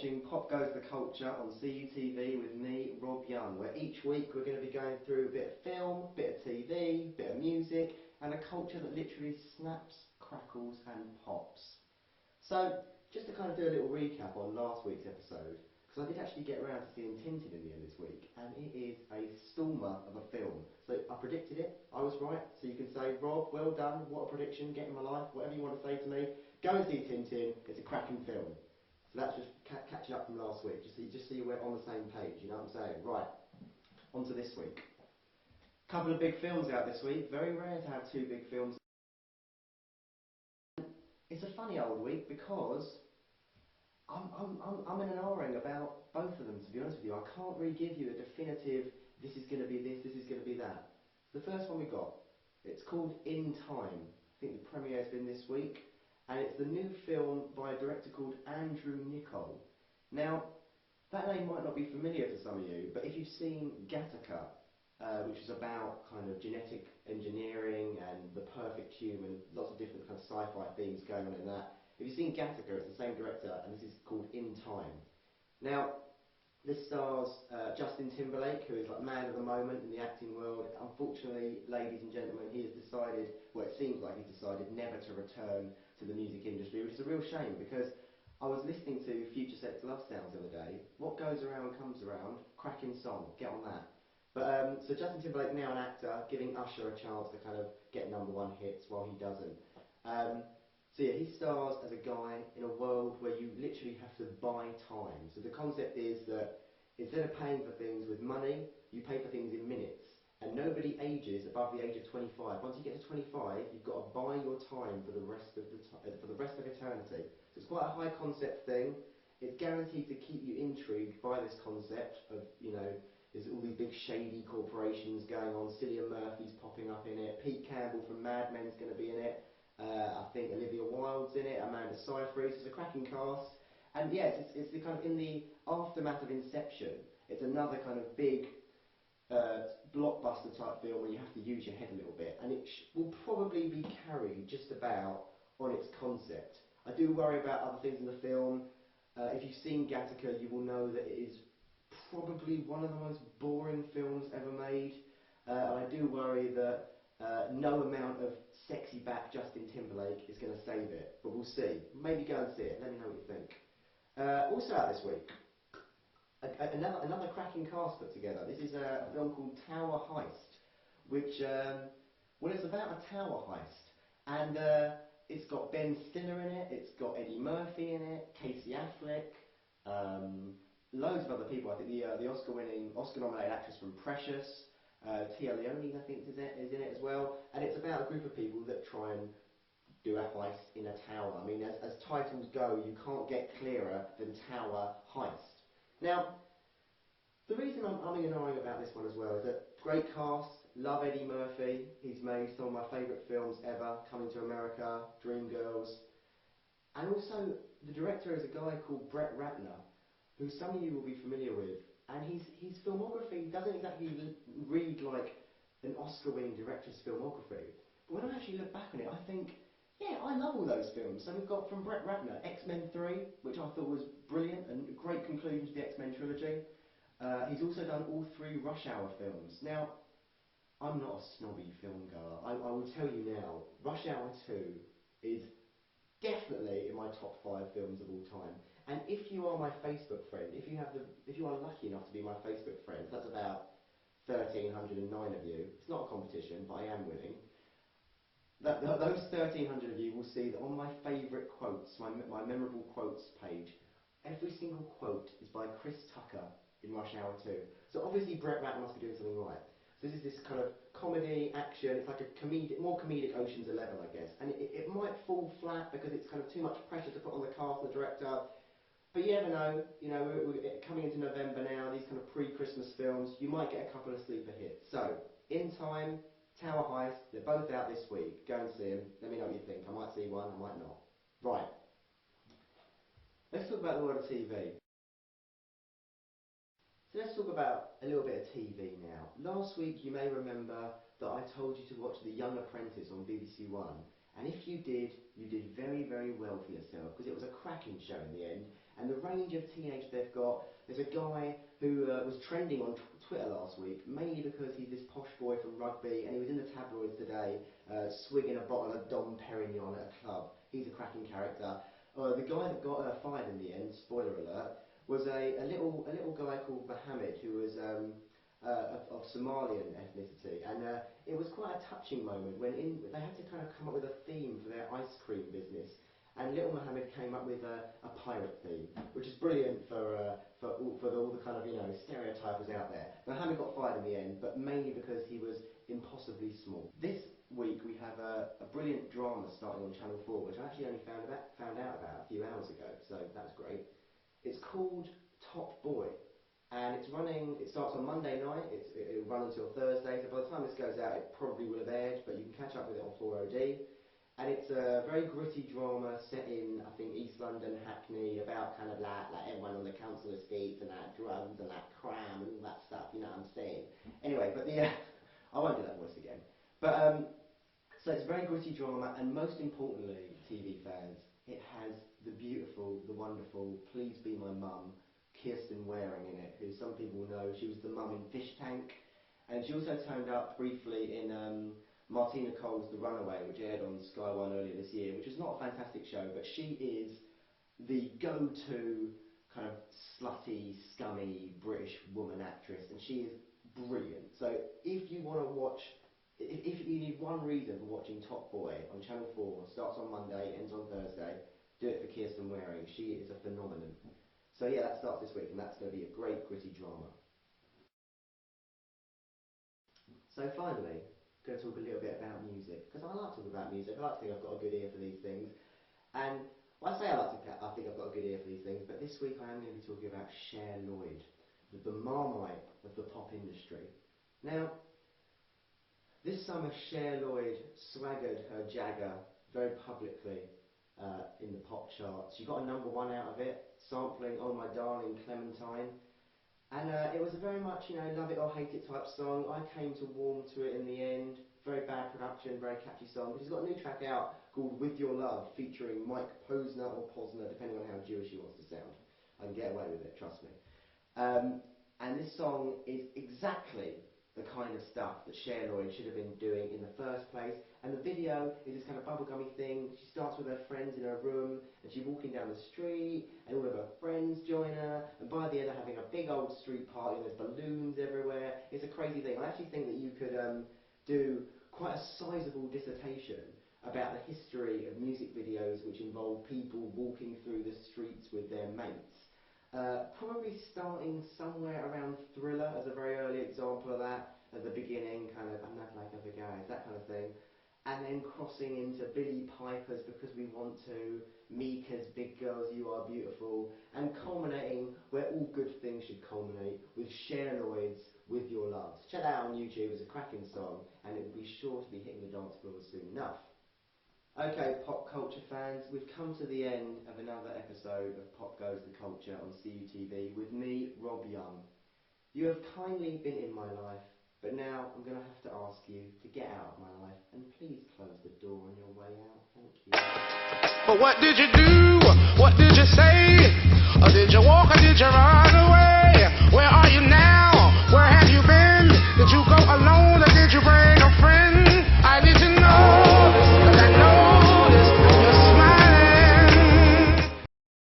watching Pop Goes the Culture on CUTV with me, Rob Young, where each week we're going to be going through a bit of film, bit of TV, bit of music, and a culture that literally snaps, crackles and pops. So, just to kind of do a little recap on last week's episode, because I did actually get around to seeing Tintin in the end this week, and it is a stormer of a film. So I predicted it, I was right, so you can say, Rob, well done, what a prediction, get in my life, whatever you want to say to me, go and see Tintin, it's a cracking film. So that's just catching up from last week, just so you were on the same page, you know what I'm saying? Right, on to this week. Couple of big films out this week, very rare to have two big films. It's a funny old week because I'm in an R-ing about both of them, to be honest with you. I can't really give you a definitive, this is going to be this is going to be that. The first one we got, it's called In Time. I think the premiere's been this week. And it's the new film by a director called Andrew Niccol. Now, that name might not be familiar to some of you, but if you've seen Gattaca, which is about kind of genetic engineering and the perfect human, lots of different kind of sci-fi themes going on in that. If you've seen Gattaca, it's the same director, and this is called In Time. Now, this stars Justin Timberlake, who is like man of the moment in the acting world. Unfortunately, ladies and gentlemen, he has decided, well, it seems like he's decided never to return to the music industry, which is a real shame because I was listening to Future Sex Love Sounds the other day. What goes around comes around. Cracking song, get on that. But so Justin Timberlake, now an actor, giving Usher a chance to kind of get #1 hits while he doesn't. So yeah, he stars as a guy in a world where you literally have to buy time. So the concept is that instead of paying for things with money, you pay for things in minutes. And nobody ages above the age of 25. Once you get to 25, you've got to buy your time for the rest of eternity. So it's quite a high concept thing. It's guaranteed to keep you intrigued by this concept of, you know, there's all these big shady corporations going on. Cillian Murphy's popping up in it. Pete Campbell from Mad Men's going to be in it. I think Olivia Wilde's in it. Amanda Seyfried. It's a cracking cast. And yes, it's the kind of in the aftermath of Inception. It's another kind of big blockbuster type film where you have to use your head a little bit, and it will probably be carried just about on its concept. I do worry about other things in the film. If you've seen Gattaca, you will know that it is probably one of the most boring films ever made, and I do worry that no amount of sexy back Justin Timberlake is going to save it, but we'll see. Maybe go and see it, let me know what you think. Also out this week, another cracking cast put together. This is a film called Tower Heist, which, well, it's about a tower heist, and it's got Ben Stiller in it, it's got Eddie Murphy in it, Casey Affleck, loads of other people. I think the Oscar-nominated actress from Precious, Tia Leone, I think, is in it as well, and it's about a group of people that try and do a heist in a tower. I mean, as titles go, you can't get clearer than Tower Heist. Now, the reason I'm umming and ahhing about this one as well is that great cast, love Eddie Murphy, he's made some of my favourite films ever, Coming to America, Dreamgirls, and also the director is a guy called Brett Ratner, who some of you will be familiar with, and his filmography doesn't exactly read like an Oscar-winning director's filmography, but when I actually look back on it, I think, yeah, I love all those films. So we've got from Brett Ratner, X-Men 3, which I thought was brilliant and a great conclusion to the X-Men trilogy. He's also done all 3 Rush Hour films. Now, I'm not a snobby film goer. I will tell you now, Rush Hour 2 is definitely in my top 5 films of all time. And if you are my Facebook friend, if you are lucky enough to be my Facebook friend, that's about 1,309 of you. It's not a competition, but I am winning. Those 1,300 of you will see that on my favourite quotes, my memorable quotes page, every single quote is by Chris Tucker in Rush Hour 2. So obviously Brett Ratner must be doing something right. So this is this kind of comedy, action, it's like a more comedic Ocean's 11, I guess. And it might fall flat because it's kind of too much pressure to put on the cast and the director. But you never know, you know, we're coming into November now, these kind of pre-Christmas films, you might get a couple of sleeper hits. So, In Time, Tower Heist, they're both out this week. Go and see them. Let me know what you think. I might see one, I might not. Right. Let's talk about the world of TV. So let's talk about a little bit of TV now. Last week you may remember that I told you to watch The Young Apprentice on BBC One. And if you did very, very well for yourself, because it was a cracking show in the end. And the range of teenagers they've got, there's a guy who was trending on Twitter last week, mainly because he's this posh boy from rugby, and he was in the tabloids today, swigging a bottle of Dom Perignon at a club. He's a cracking character. The guy that got fired in the end, spoiler alert, was a little guy called Mohammed, who was of Somalian ethnicity, and it was quite a touching moment when they had to kind of come up with a theme for their ice cream business, and little Mohammed came up with a pirate theme, which is brilliant for all the kind of stereotypers out there. Mohammed got fired in the end, but mainly because he was impossibly small. This week we have a brilliant drama starting on Channel 4, which I actually only found out about a few hours ago, so that's great. It's called Top Boy. And it starts on Monday night, it'll run until Thursday, so by the time this goes out it probably will have aired, but you can catch up with it on 4OD. And it's a very gritty drama set in, I think, East London, Hackney, about kind of like everyone on the council estates and that drugs and that crime and all that stuff, you know what I'm saying. Anyway, but I won't do that voice again. But, so it's a very gritty drama, and most importantly, TV fans, it has the beautiful, the wonderful, Please Be My Mum, Kirsten Waring in it, who some people know. She was the mum in Fish Tank, and she also turned up briefly in Martina Cole's The Runaway, which aired on Sky One earlier this year, which is not a fantastic show, but she is the go-to kind of slutty, scummy British woman actress, and she is brilliant. So if you want to watch, if you need one reason for watching Top Boy on Channel 4, starts on Monday, ends on Thursday, do it for Kirsten Waring. She is a phenomenon. So yeah, that starts this week, and that's going to be a great gritty drama. So finally, I'm going to talk a little bit about music, because I like talking about music. I like to think I've got a good ear for these things. And well, I say I think I've got a good ear for these things, but this week I am going to be talking about Cher Lloyd, the Marmite of the pop industry. Now, this summer Cher Lloyd swaggered her Jagger very publicly in the pop charts. She got a #1 out of it, sampling Oh My Darling Clementine, and it was a very much, love it or hate it type song. I came to warm to it in the end. Very bad production, very catchy song. But she's got a new track out called With Your Love, featuring Mike Posner or Posner, depending on how Jewish he wants to sound. I can get away with it, trust me. And this song is exactly the kind of stuff that Cher Lloyd should have been doing in the first place. And the video is this kind of bubblegummy thing. She starts with her friends in her room, and she's walking down the street, and all of her friends join her, and by the end they're having a big old street party, and there's balloons everywhere. It's a crazy thing. I actually think that you could do quite a sizable dissertation about the history of music videos which involve people walking through the streets with their mates. Probably starting somewhere around Thriller as a very early example of that, at the beginning, kind of, I'm not like other guys, that kind of thing, and then crossing into Billy Piper's Because We Want To, Mika's Big Girls You Are Beautiful, and culminating where all good things should culminate, with Cher Lloyd's With Your Love. Check that out on YouTube, it's a cracking song, and it will be sure to be hitting the dance floor soon enough. Okay, pop culture fans, we've come to the end of another episode of Pop Goes the Culture on CUTV with me, Rob Young. You have kindly been in my life, but now I'm going to have to ask you to get out of my life, and please close the door on your way out. Thank you. But what did you do? What did you say? Or did you walk or did you run away?